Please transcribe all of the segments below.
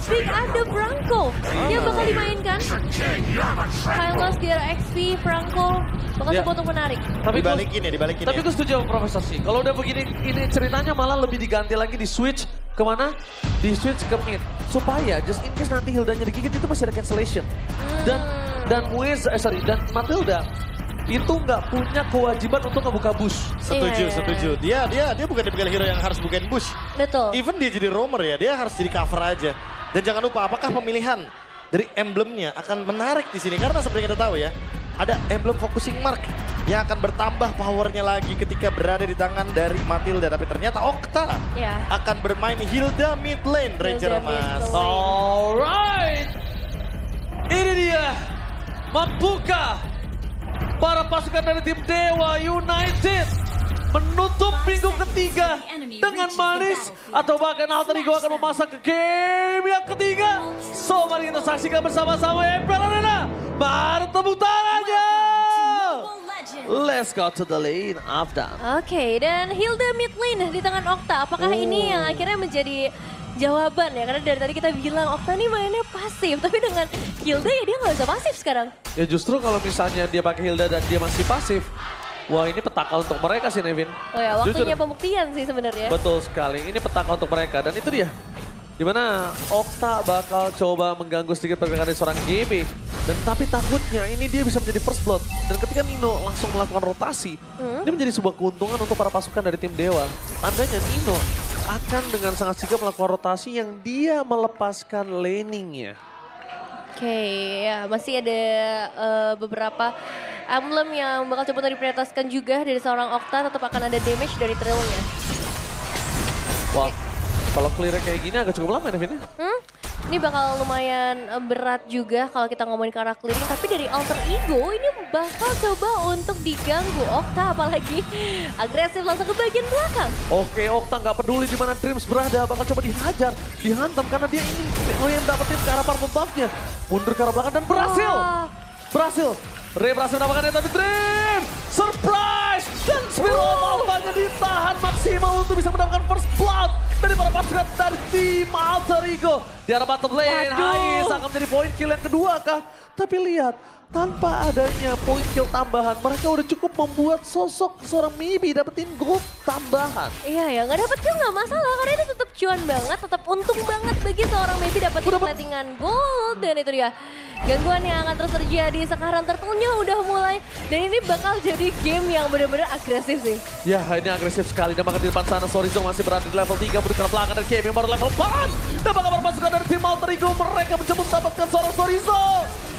Pick ada Franco yang bakal dimainkan. Kylos di XP, Franco bakal coba untuk menarik. Tapi dibalikin Tapi ya. gue setuju sama Profesor sih. Kalau udah begini, ini ceritanya malah lebih diganti lagi di switch kemana? Di switch ke mid. Supaya just in case nanti Hildanya digigit itu masih ada cancellation. Dan dan Matilda itu nggak punya kewajiban untuk ngebuka bush. Setuju. Dia bukan tipikal hero yang harus bukain bush. Betul. Even dia jadi roamer ya, dia harus jadi cover aja. Dan jangan lupa apakah pemilihan dari emblemnya akan menarik di sini. Karena seperti kita tahu ya, ada emblem focusing mark yang akan bertambah powernya lagi ketika berada di tangan dari Matilda. Tapi ternyata Okta akan bermain Hilda mid lane, Ranger Mas. Alright, ini dia membuka para pasukan dari tim Dewa United menutup minggu ketiga dengan manis, atau bahkan Alter Ego akan memasak ke game yang ketiga. So mari kita saksikan bersama-sama MPL Arena. Mari tepuk tangannya. Let's go to the lane after. Oke, dan Hilda mid lane di tangan Okta. Apakah ini yang akhirnya menjadi jawaban ya? Karena dari tadi kita bilang Okta nih mainnya pasif, tapi dengan Hilda ya dia nggak bisa pasif sekarang. Ya justru kalau misalnya dia pakai Hilda dan dia masih pasif, wah ini petaka untuk mereka sih Nevin. Oh ya, waktunya pembuktian sih sebenarnya. Betul sekali, ini petaka untuk mereka dan itu dia. Dimana Okta bakal coba mengganggu sedikit pergerakan dari seorang GB. Dan tapi takutnya ini dia bisa menjadi first blood. Dan ketika Nino langsung melakukan rotasi, ini menjadi sebuah keuntungan untuk para pasukan dari tim Dewa. Tandanya Nino akan dengan sangat sigap melakukan rotasi yang dia melepaskan laningnya. Oke, ya masih ada beberapa emblem yang bakal coba diprioritaskan juga dari seorang Okta. Tetap akan ada damage dari trailnya. Wah, kalau clear kayak gini agak cukup lama Nevin. Ini bakal lumayan berat juga kalau kita ngomongin ke arah clearing. Tapi dari Alter Ego ini bakal coba untuk diganggu Okta, apalagi agresif langsung ke bagian belakang. Oke, Okta nggak peduli di mana Dreams berada, bakal coba dihajar, dihantam karena dia ingin yang dapetin ke arah purple buff-nya. Mundur ke arah belakang dan berhasil. Ray berhasil mendapatkannya, tapi Dream surprise dan Spirit of Alpha-nya ditahan maksimal untuk bisa mendapatkan first blood dari para pasukan dari tim Alter Ego. Di arah bottom lane, Hais akan menjadi point kill yang kedua kah? Tapi lihat, tanpa adanya point kill tambahan, mereka udah cukup membuat sosok seorang Mibi dapetin gold tambahan. Iya ya, nggak dapet kill nggak masalah karena itu tetap cuan banget, tetap untung banget bagi seorang Mibi dapetin platingan gold. Dan itu dia, gangguan yang akan terus terjadi. Sekarang turtle-nya udah mulai dan ini bakal jadi game yang benar-benar agresif sih. Ya, ini agresif sekali. Dan bahkan di depan sana Sorizo masih berada di level 3, berdekat belakang dan Kevin baru level 4. Dan bakal berpasukan dari tim Alter Ego, mereka mencoba mendapatkan seorang Sorizo.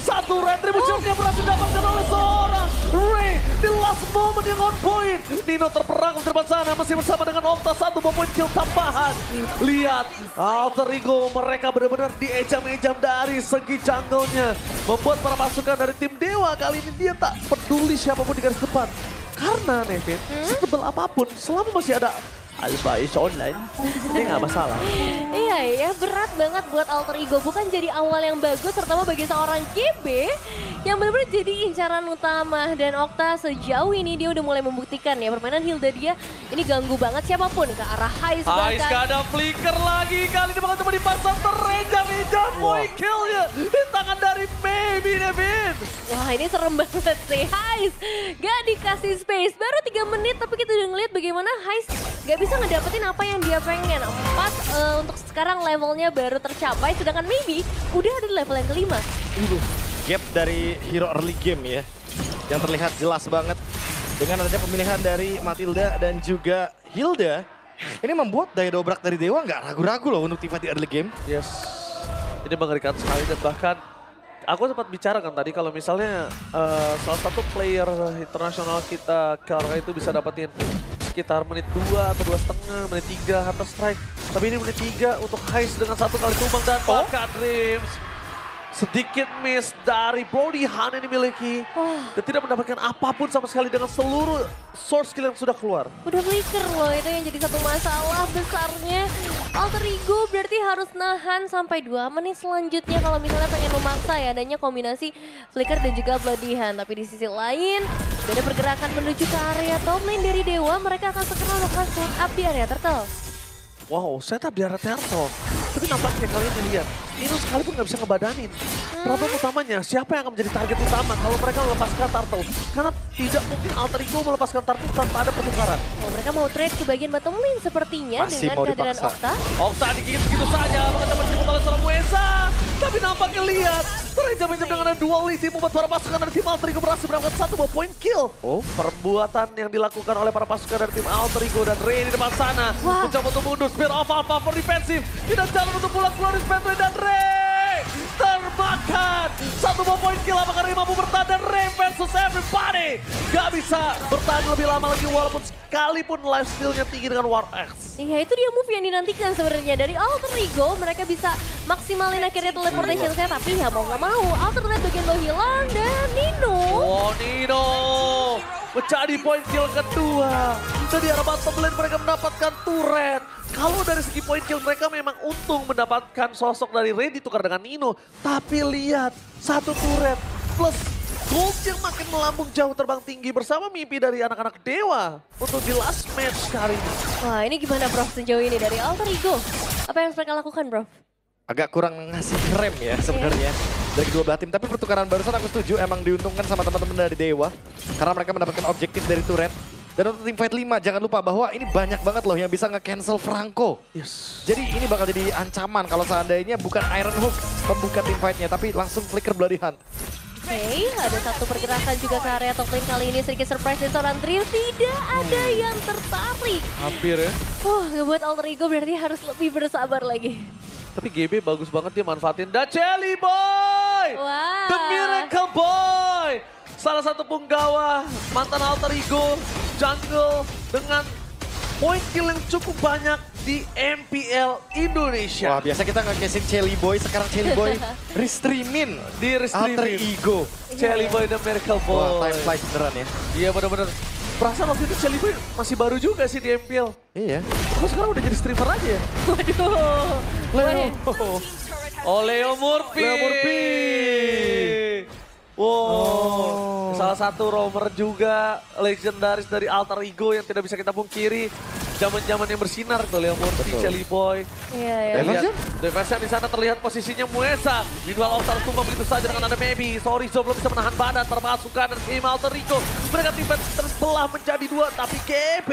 Satu retribution yang berhasil didapatkan oleh seorang Ray di last moment yang on point. Nino terperang di depan sana masih bersama dengan Okta, satu point kill tambahan. Lihat, Alter Ego mereka benar-benar diejam-ejam dari segi jungle-nya. Membuat para pasukan dari tim Dewa kali ini dia tak peduli siapapun di garis depan. Karena Nevin, setebal apapun selama masih ada Alpha is online, ini nggak masalah. Iya ya, berat banget buat Alter Ego. Bukan jadi awal yang bagus, terutama bagi seorang GB yang benar-benar jadi incaran utama. Dan Okta sejauh ini dia udah mulai membuktikan ya, permainan Hilda dia ini ganggu banget siapapun ke arah Hais bahkan. Hais gak ada flicker lagi, kali ini bakal coba dipasang terejam-ejam point kill-nya di tangan dari Baby Nevin. Wah ini serem banget sih, Hais gak dikasih space. Baru 3 menit tapi kita udah ngeliat bagaimana Hais gak bisa ngedapetin apa yang dia pengen. Untuk sekarang levelnya baru tercapai, sedangkan Maybe udah ada di level yang kelima. Gap dari hero early game ya, yang terlihat jelas banget dengan adanya pemilihan dari Matilda dan juga Hilda. Ini membuat daya dobrak dari Dewa nggak ragu-ragu loh untuk tiba di early game. Yes, ini mengerikan sekali dan bahkan aku sempat bicara kan tadi kalau misalnya salah satu player internasional kita Kara itu bisa dapetin sekitar menit 2 atau 2,5, menit 3 atas strike. Tapi ini menit 3 untuk Hais dengan 1 kali tumbang dan Baka Dreams. Sedikit miss dari Brody Han yang dimiliki. Dan tidak mendapatkan apapun sama sekali dengan seluruh source skill yang sudah keluar. Udah flicker loh, itu yang jadi satu masalah besarnya. Alter Ego berarti harus nahan sampai 2 menit selanjutnya kalau misalnya pengen memaksa ya adanya kombinasi flicker dan juga Bloody Han. Tapi di sisi lain, ada pergerakan menuju ke area top lane dari Dewa. Mereka akan segera melakukan setup di area turtle. Wow, setup di area turtle. Tapi nampaknya kali ini lihat, Nino sekalipun nggak bisa ngebadanin. Problem utamanya, siapa yang akan menjadi target utama kalau mereka melepaskan Turtle? Karena tidak mungkin Alter Ego melepaskan Turtle tanpa ada pertukaran. Oh, mereka mau trade ke bagian bottom lane sepertinya Masih dengan mau kehadiran dipaksa. Okta. Okta digigit begitu saja, maka menjemput oleh seorang Muesa. Tapi nampaknya lihat, terancam-ancam dengan ada duality membuat para pasukan dari tim Alter Ego berhasil mendapatkan 1 buah point kill. Oh, perbuatan yang dilakukan oleh para pasukan dari tim Alter Ego dan Ray di depan sana. Wah. Mencoba untuk mundur, Spear of Alpha for defensif. Tidak jalan untuk pulang keluar dari Spectre dan Ray. Termakan. 1 buah point kill, apakah Ray mampu bertahan dan Ray versus everybody. Gak bisa bertahan lebih lama lagi walaupun sekalipun life steal-nya tinggi dengan War Axe. Iya, itu dia move yang dinantikan sebenarnya dari Alter Ego. Mereka bisa maksimalin akhirnya teleportation saya, tapi ya mau nggak mau alternate bagian lo hilang dan Nino. Oh, Nino menjadi poin kill kedua. Dan di arah bottom lane mereka mendapatkan turret. Kalau dari segi poin kill mereka memang untung mendapatkan sosok dari Ray ditukar dengan Nino. Tapi lihat, 1 turret plus gold yang makin melambung jauh terbang tinggi bersama mimpi dari anak-anak dewa untuk di last match kali ini. Wah, ini gimana bro sejauh ini dari Alter Ego? Apa yang mereka lakukan bro? Agak kurang ngasih rem ya sebenarnya dari kedua belah tim. Tapi pertukaran barusan aku setuju emang diuntungkan sama teman-teman dari Dewa. Karena mereka mendapatkan objektif dari turret. Dan untuk tim fight 5 jangan lupa bahwa ini banyak banget loh yang bisa nge-cancel Franco. Yes. Jadi ini bakal jadi ancaman kalau seandainya bukan Iron Hook pembuka tim fightnya. Tapi langsung Flicker Bloody Hunt. Oke, ada satu pergerakan juga ke area top lane kali ini. Sedikit surprise dari seorang trio. Tidak ada yang tertarik. Hampir ya. Ngebuat Alter Ego berarti harus lebih bersabar lagi. Tapi GB bagus banget dia manfaatin. Da Jelly Boy! Wah. The Miracle Boy! Salah satu punggawa mantan Alter Ego jungle dengan point kill yang cukup banyak di MPL Indonesia. Wah biasa kita nge-casing Chelly Boy, sekarang Chelly Boy restreamin Di Alter restreamin. Ego. Jelly Boy The Miracle Boy. Wah time flies beneran ya. Iya bener-bener. Perasaan waktu itu Jelly Boy masih baru juga sih di MPL. Iya. Kok sekarang udah jadi streamer aja ya? Waduh. Leo. Oh Leo Murphy. Leo Murphy. Wow. Salah satu roamer juga legendaris dari Alter Ego yang tidak bisa kita pungkiri. Zaman-zaman yang bersinar tuh Leo Murphy, Betul. Jelly Boy. Iya, iya. Diversion? Diversion di sana terlihat posisinya Muesa. Meanwhile Okta tumbang begitu saja dengan ada Maybe. Sorry belum bisa menahan badan termasukkan dari tim Alter Ego. Mereka tim terbelah menjadi 2 tapi GB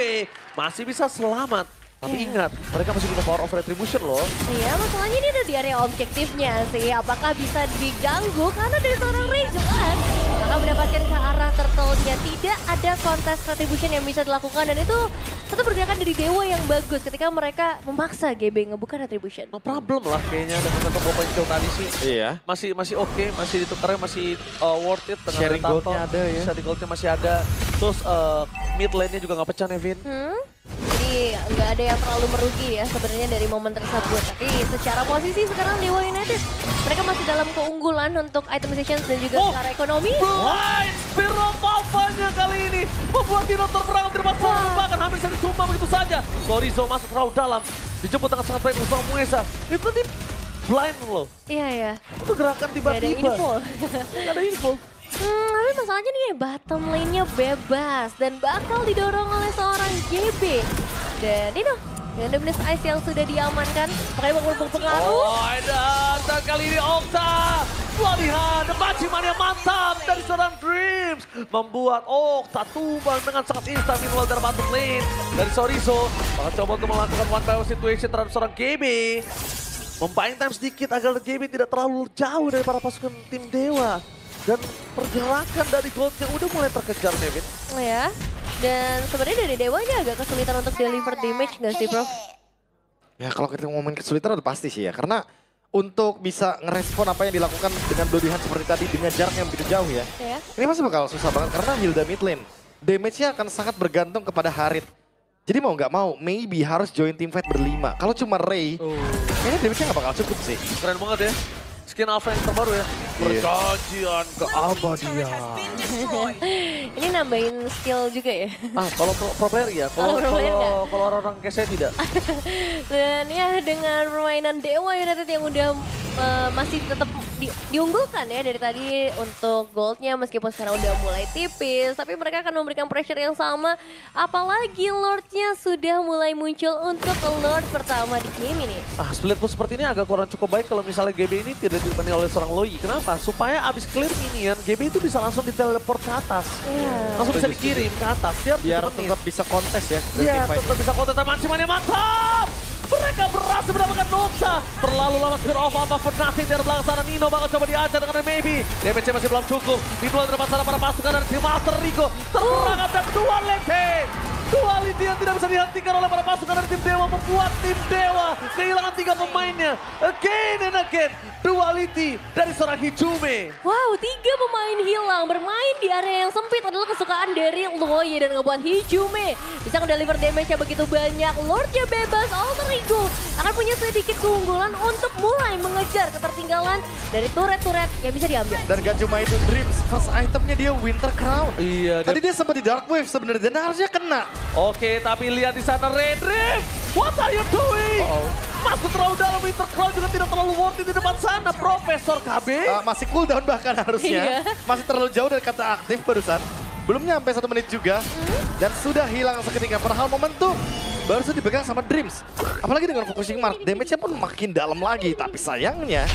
masih bisa selamat. Tapi ingat, mereka masih punya power of retribution loh. Iya, masalahnya ini ada di area objektifnya sih. Apakah bisa diganggu? Karena dari seorang Ray jelas maka mendapatkan ke arah turtle-nya. Tidak ada kontes retribution yang bisa dilakukan. Dan itu satu pergerakan dari Dewa yang bagus ketika mereka memaksa GB ngebuka retribution. No problem lah kayaknya dengan satu poin kill tadi sih. Iya. Masih oke, masih ditukarnya masih worth it dengan Sharing Turtle. goldnya ada ya. Sharing goldnya masih ada. Terus mid lane-nya juga nggak pecah Nevin. Jadi nggak ada yang terlalu merugi ya sebenarnya dari momen tersebut. Tapi secara posisi sekarang Dewa United mereka masih dalam keunggulan untuk itemization dan juga secara ekonomi. Blind Spear of Alpha-nya kali ini membuat Dino terperang di depan sana, bahkan hampir saja ditumbang begitu saja. Sorizo masuk terlalu dalam, dijemput dengan sangat baik bersama Muesa. Itu tadi blind loh, Iya ya. itu gerakan Gak ada tiba-tiba. info. Nggak ada info. Tapi masalahnya nih bottom lane-nya bebas dan bakal didorong oleh seorang JB. Dan Dino dengan Dominus Ice yang sudah diamankan, makanya bakal berpengaruh. Oh, dan kali ini Okta pelatihan maciman yang mantap dari seorang Dreams membuat Okta tumbang dengan sangat instan minimal dari bottom lane dari Sorizo. Bakal coba untuk melakukan one by one situation terhadap seorang GB. Membuying time sedikit agar GB tidak terlalu jauh dari para pasukan tim Dewa. Dan pergerakan dari goldnya udah mulai terkejar Nevin. Ya, dan sebenarnya dari Dewa ini agak kesulitan untuk deliver damage nggak sih Prof? Ya kalau kita ngomongin kesulitan udah pasti sih ya. Karena untuk bisa ngerespon apa yang dilakukan dengan Bloody Hunt seperti tadi dengan jarak yang begitu jauh ya. Ya. Ini masih bakal susah banget karena Hilda mid lane. Damage-nya akan sangat bergantung kepada Harit. Jadi mau nggak mau, maybe harus join team fight berlima. Kalau cuma Ray, kayaknya damage-nya nggak bakal cukup sih. Keren banget ya. Skin Alpha yang terbaru ya. Perjanjian keabadian. Ini nambahin skill juga ya. Kalau pro player ya, Kalau pro player nggak? kalau orang-orang kayak saya tidak. Dan ya dengan permainan Dewa United yang udah masih tetap diunggulkan ya dari tadi untuk goldnya meskipun sekarang udah mulai tipis. Tapi mereka akan memberikan pressure yang sama. Apalagi Lordnya sudah mulai muncul untuk Lord pertama di game ini. Split push seperti ini agak kurang cukup baik kalau misalnya GB ini tidak ditemani oleh seorang Loi. Kenapa? Supaya abis clear minion, GB itu bisa langsung diteleport ke atas. Langsung bisa dikirim ke atas. Biar tetap bisa kontes ya. Iya, tetap bisa kontes. Maksimalnya mantap! Mereka berhasil mendapatkan Noxa. Terlalu lama spear off apa for nothing dari belakang sana. Nino bakal coba diajar dengan maybe. Damage-nya masih belum cukup. Dimulai dari depan sana para pasukan dari tim Master Rico. Terperangkap dan duality yang tidak bisa dihentikan oleh para pasukan dari tim Dewa membuat tim Dewa kehilangan 3 pemainnya. Again and again, duality dari seorang Hijume. Wow, 3 pemain hilang bermain di area yang sempit adalah kesukaan dari Loi dan ngebuat Hijume bisa ngedeliver damage-nya begitu banyak. Lordnya bebas, Alter Ego akan punya sedikit keunggulan untuk mulai mengejar ketertinggalan dari turret-turret yang bisa diambil. Dan gak cuma itu, Dreams first itemnya dia Winter Crown. Iya. Tadi dia sempat di Dark Wave sebenarnya dan harusnya kena. Oke, tapi lihat di sana Red Rift. What are you doing? Masuk terlalu dalam, Winter Crown juga tidak terlalu worth it di depan sana, Profesor KB. Masih cooldown bahkan harusnya. Iya. Masih terlalu jauh dari kata aktif barusan. Belum nyampe 1 menit juga. Dan sudah hilang seketika. Padahal momentum baru saja dipegang sama Dreams. Apalagi dengan focusing mark, damage-nya pun makin dalam lagi. Tapi sayangnya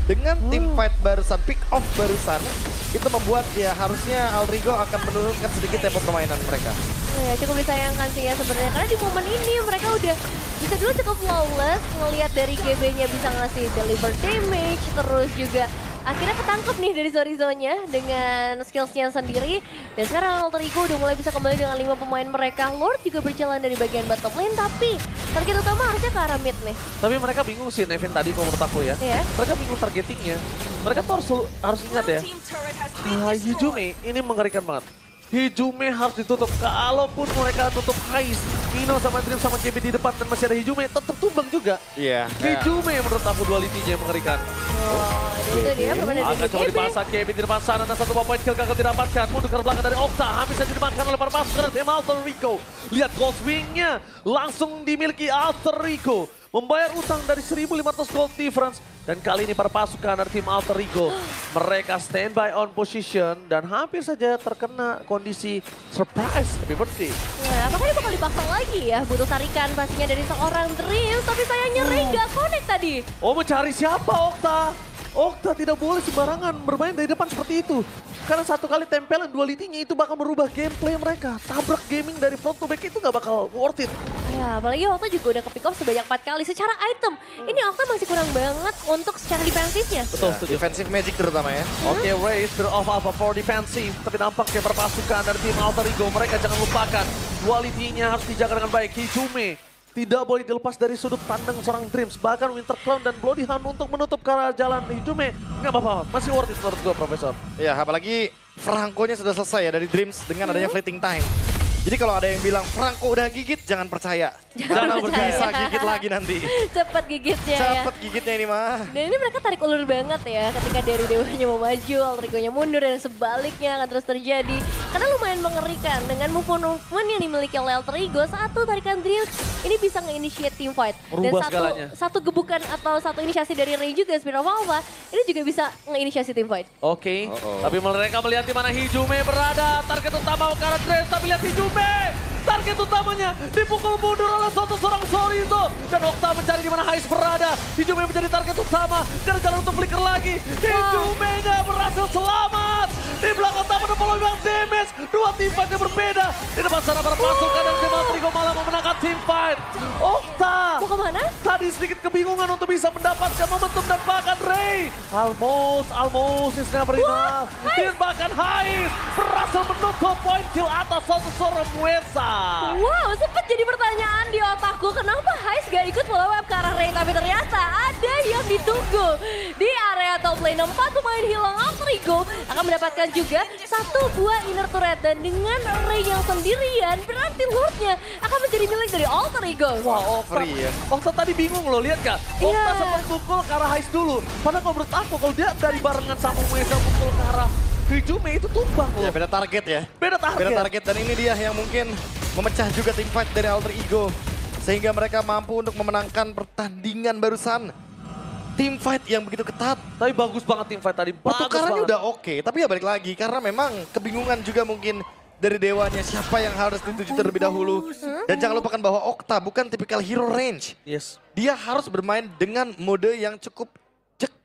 dengan team fight barusan, pick off barusan, itu membuat ya harusnya Alter Ego akan menurunkan sedikit tempo permainan mereka. Ya, cukup disayangkan sih ya sebenarnya karena di momen ini mereka udah bisa dulu cukup flawless, ngelihat dari GB-nya bisa ngasih deliver damage, terus juga akhirnya ketangkep nih dari Sorizo-nya dengan skills-nya sendiri. Dan sekarang Alter Ego udah mulai bisa kembali dengan 5 pemain mereka. Lord juga berjalan dari bagian bottom lane, tapi target utama harusnya ke arah mid nih. Tapi mereka bingung sih Nevin tadi kalau menurut aku ya. Iya. Mereka bingung targetingnya. Mereka tuh harus ingat ya. Hijume ini mengerikan banget. Hijume harus ditutup. Kalaupun mereka tutup Heist, Nino sama Dream sama KB di depan dan masih ada Hijume, tetap tumbang juga. Iya. Hijume menurut aku duality-nya yang mengerikan. Oh, itu dia permainan Agak coba dipasang KB di depan sana dan 1 poin kill gagal didapatkan. Mundur ke belakang dari Okta, hampir saja dimakan oleh para pasukan tim Alter Ego. Lihat Ghost Wing-nya langsung dimiliki Alter Ego. Membayar utang dari 1.500 gold difference. Dan kali ini para pasukan dari tim Alter Ego, mereka standby on position dan hampir saja terkena kondisi surprise happy birthday. Nah, apakah dia bakal dipaksa lagi ya? Butuh tarikan pastinya dari seorang Dreams, tapi sayangnya Ray nggak connect tadi. Oh, mencari siapa Okta? Okta tidak boleh sembarangan bermain dari depan seperti itu. Karena satu kali tempelan duality-nya itu bakal merubah gameplay mereka. Tabrak gaming dari front to back itu nggak bakal worth it. Ya, apalagi Okta juga udah ke-pick off sebanyak 4 kali. Secara item, ini Okta masih kurang banget untuk secara defensifnya. Betul, Ya, defensive magic terutama ya. Oke, Ray Spirit of Alpha for defensive. Tapi nampaknya perpasukan dari tim Alter Ego, mereka jangan lupakan. Duality-nya harus dijaga dengan baik. Hijume tidak boleh dilepas dari sudut pandang seorang Dreams. Bahkan Winter Crown dan Bloody Hand untuk menutup ke arah jalan Hijume. Nggak apa-apa, masih worth it menurut gue, Profesor. Ya, apalagi Franco-nya sudah selesai ya dari Dreams dengan adanya fleeting time. Jadi kalau ada yang bilang Franco udah gigit, jangan percaya. Jangan percaya. Bisa gigit lagi nanti. Cepet gigitnya ya. Cepet gigitnya ini mah. Dan ini mereka tarik ulur banget ya ketika dari Dewanya mau maju, Alter Ego-nya mundur dan sebaliknya akan terus terjadi. Karena lumayan mengerikan dengan movement yang dimiliki oleh Alter Ego, satu tarikan Dreams ini bisa nge-initiate team fight. Dan Merubah segalanya. satu gebukan atau satu inisiasi dari Ray juga, Spirit of Alpha, ini juga bisa nge-inisiasi team fight. Oke, tapi mereka melihat di mana Hijume berada. Target utama ke arah Dreams, tapi lihat Hijume. Target utamanya dipukul mundur oleh seorang Sorizo. Dan Okta mencari di mana Heist berada. Hijume menjadi target utama. Dan jalan untuk flicker lagi. Hijume-nya berhasil selamat. Di belakang taman dengan damage. 2 team fight yang berbeda. Di depan sana para pasukan dan tim Alter Ego malah memenangkan team fight. Okta Mau kemana? tadi sedikit kebingungan untuk bisa mendapatkan momentum dan bahkan Ray. Almost is never enough. Dan bahkan Heist berhasil menutup poin kill atas seorang Muesa. Wow, sempat jadi pertanyaan di otakku, kenapa Heist gak ikut follow up ke arah Ray? Tapi ternyata ada yang ditunggu di area top lane. 4 pemain hilang, Alter Ego akan mendapatkan juga 1 buah inner turret. Dan dengan Ray yang sendirian, berarti Lordnya akan menjadi milik dari Alter Ego. Wah, Okta, Free ya. Okta tadi bingung loh, lihat gak? Okta Iya. sempat pukul ke arah Heist dulu. Padahal kalau menurut aku, kalau dia dari barengan sama Muesa pukul ke arah Hijume itu tumbang loh. Ya beda target ya. Beda target. Beda target dan ini dia yang mungkin memecah juga tim fight dari Alter Ego. Sehingga mereka mampu untuk memenangkan pertandingan barusan. Tim fight yang begitu ketat. Tapi bagus banget tim fight tadi. Bagus Pertukarannya banget. udah oke, tapi ya balik lagi. Karena memang kebingungan juga mungkin dari dewanya siapa yang harus dituju terlebih dahulu. Dan jangan lupakan bahwa Okta bukan tipikal hero range. Yes. Dia harus bermain dengan mode yang cukup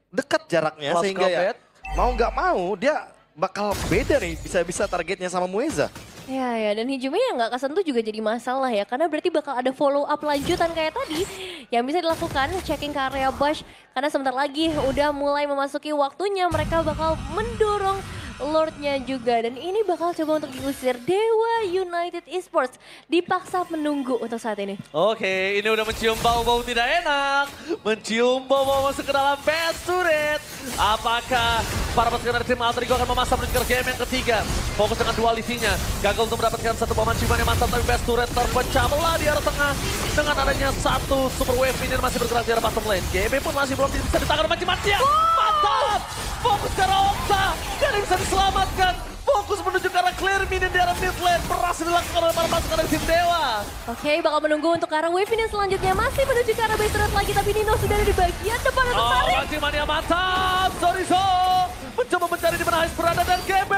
dekat jaraknya. Close Sehingga ya combat. mau nggak mau dia bakal beda nih bisa-bisa targetnya sama Mueza. Ya, dan Hijume yang nggak kesentuh juga jadi masalah ya. Karena berarti bakal ada follow up lanjutan kayak tadi yang bisa dilakukan checking ke area Bush. Karena sebentar lagi udah mulai memasuki waktunya mereka bakal mendorong Lordnya juga. Dan ini bakal coba untuk diusir Dewa United Esports. Dipaksa menunggu untuk saat ini. Oke, ini udah mencium bau-bau tidak enak. Mencium bau-bau masuk ke dalam best turret. Apakah para pasukan dari tim Alter Ego akan memasang menuju ke game yang ketiga? Fokus dengan dualisinya. Gagal untuk mendapatkan satu pemanciman yang mantap. Tapi best turret terpecah belah di arah tengah. Dengan adanya satu super wave minion masih bergerak di arah bottom lane. GB pun masih belum bisa ditahan maci-macian. Mantap! Fokus ke arah Okta. Dan bisa diselamatkan. Fokus menuju ke arah clear minion di arah mid lane. Berhasil dilakukan oleh para pasukan dari tim Dewa. Oke, bakal menunggu untuk ke arah wave ini selanjutnya. Masih menuju ke arah base turret lagi. Tapi Nino sudah ada di bagian depan untuk Oh, tarik. manciman yang mantap. Sorizo mencoba mencari di mana Hais berada dan GB.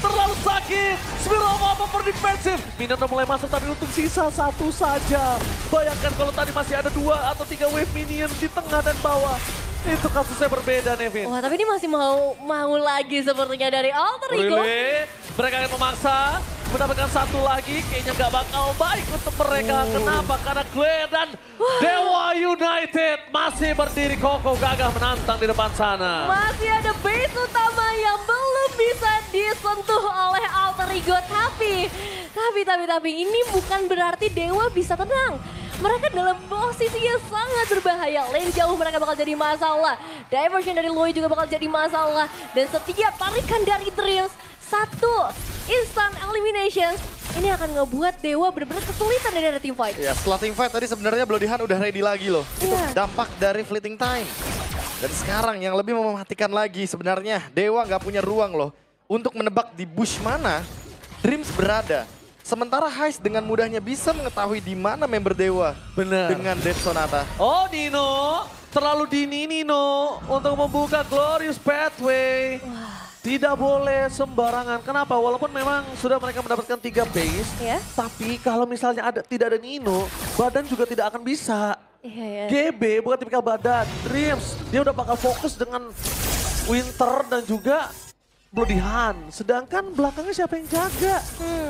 Terlalu sakit. Spiral over defensif. Minion udah mulai masuk tapi untuk sisa satu saja. Bayangkan kalau tadi masih ada 2 atau 3 wave minion di tengah dan bawah. Itu kasusnya berbeda, Nevin. Wah, tapi ini masih mau lagi sepertinya dari Alter Ego. Really? Mereka akan memaksa mendapatkan satu lagi. Kayaknya nggak bakal baik untuk mereka. Kenapa? Karena Glenn dan Dewa United masih berdiri kokoh gagah menantang di depan sana. Masih ada base utama yang belum bisa disentuh oleh Alter Ego. Tapi ini bukan berarti Dewa bisa tenang. Mereka dalam posisi yang sangat berbahaya. Lane jauh mereka bakal jadi masalah. Diversion dari Loi juga bakal jadi masalah. Dan setiap tarikan dari Dreams, satu instant elimination. Ini akan ngebuat Dewa benar-benar kesulitan dari ada team fight. Ya setelah team fight tadi sebenarnya Bloodihan udah ready lagi loh. Itu Iya. dampak dari fleeting time. Dan sekarang yang lebih mematikan lagi sebenarnya Dewa nggak punya ruang loh. Untuk menebak di bush mana Dreams berada. Sementara Hais dengan mudahnya bisa mengetahui di mana member Dewa. Benar. Dengan Dead Sonata. Oh Nino, terlalu dini Nino untuk membuka Glorious Pathway. Tidak boleh sembarangan. Kenapa? Walaupun memang sudah mereka mendapatkan 3 base. Ya. Tapi kalau misalnya tidak ada Nino, badan juga tidak akan bisa. Iya, ya. GB bukan tipikal badan. Dreams, dia udah bakal fokus dengan Winter dan juga Bloodihan. Sedangkan belakangnya siapa yang jaga?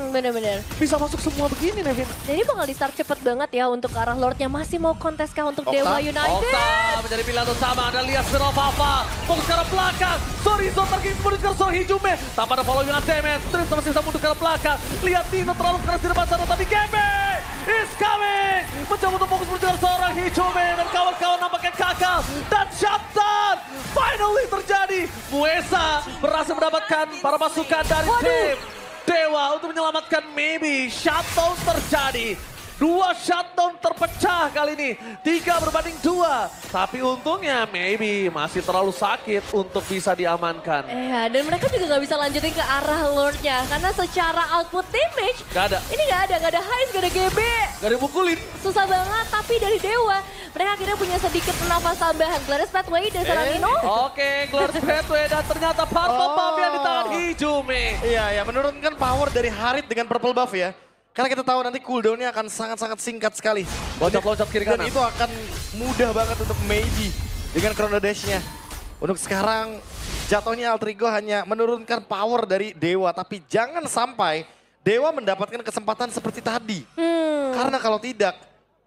Bener-bener. Bisa masuk semua begini Nevin. Dan ini bakal di-start cepet banget ya untuk ke arah Lordnya. Masih mau kontes kah untuk Okta. Dewa United? Okta menjadi pilihan utama. Anda lihat Zero Papa. Fokus ke arah belakang. Sorizo terkini menuju ke arah Hijume. Tanpa ada follow dengan damage. Terus masih bisa mundur ke arah belakang. Lihat Nino terlalu keras di depan sana. Tapi GB is coming. Mencoba untuk fokus menuju ke arah seorang Hijume. Dan kawan-kawan nampaknya gagal. Dan shutdown. Finally terjadi. Muesa berhasil mendapatkan para pasukan dari tim Dewa untuk menyelamatkan Maybe. Shutdown terjadi. 2 shutdown terpecah kali ini. 3 berbanding 2. Tapi untungnya Maybe masih terlalu sakit untuk bisa diamankan. Iya, dan mereka juga nggak bisa lanjutin ke arah Lordnya. Karena secara output damage, Gak ada. ini nggak ada Hais, nggak ada GB. Gak dimukulin. Susah banget, tapi dari Dewa, mereka akhirnya punya sedikit nafas tambahan. Glorious Pathway dan seorang Nino. Oke, Glorious Pathway dan ternyata Purple Buff yang di tangan Hijume. Iya ya menurunkan power dari Harit dengan purple buff ya. Karena kita tahu nanti cooldownnya akan sangat-sangat singkat sekali. Loncat-loncat kiri Dan kanan. itu akan mudah banget untuk Maybe dengan Chrono Dash-nya. Untuk sekarang jatuhnya Alter Ego hanya menurunkan power dari Dewa. Tapi jangan sampai Dewa mendapatkan kesempatan seperti tadi. Karena kalau tidak,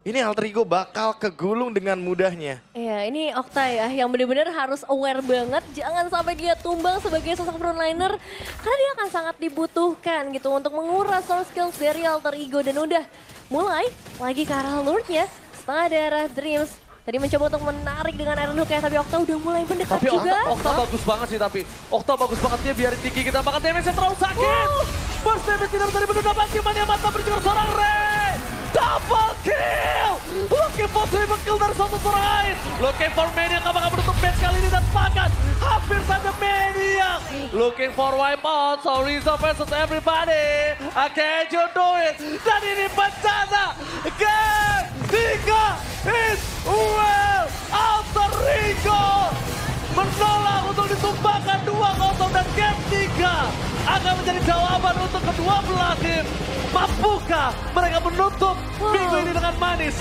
ini Alter Ego bakal kegulung dengan mudahnya. Iya, ini Okta ya yang benar-benar harus aware banget. Jangan sampai dia tumbang sebagai sosok frontliner. Karena dia akan sangat dibutuhkan gitu untuk menguras source skills dari Alter Ego. Dan udah mulai lagi ke arah Lordnya. Setengah darah Dreams. Tadi mencoba untuk menarik dengan Iron Hook ya, tapi Okta udah mulai mendekat Tapi juga. Okta bagus banget sih tapi. Okta bagus banget dia biarin Tiki kita makan damage-nya terlalu sakit. Burst damage tidak bisa dibentuk maksimal yang mantap berjuang seorang Ray. Double kill! Looking for triple kill dari satu serangan. Looking for Maniac apakah menutup match kali ini dan bahkan hampir saja Maniac Looking for wipe on, so Rizzo versus everybody. Can you do it? Dan ini bencana. Game 3 is well. Alter Ego menolak untuk ditumbangkan 2-0 dan game 3 akan menjadi jawaban untuk kedua belah tim. Mampukah mereka menutup minggu ini dengan manis?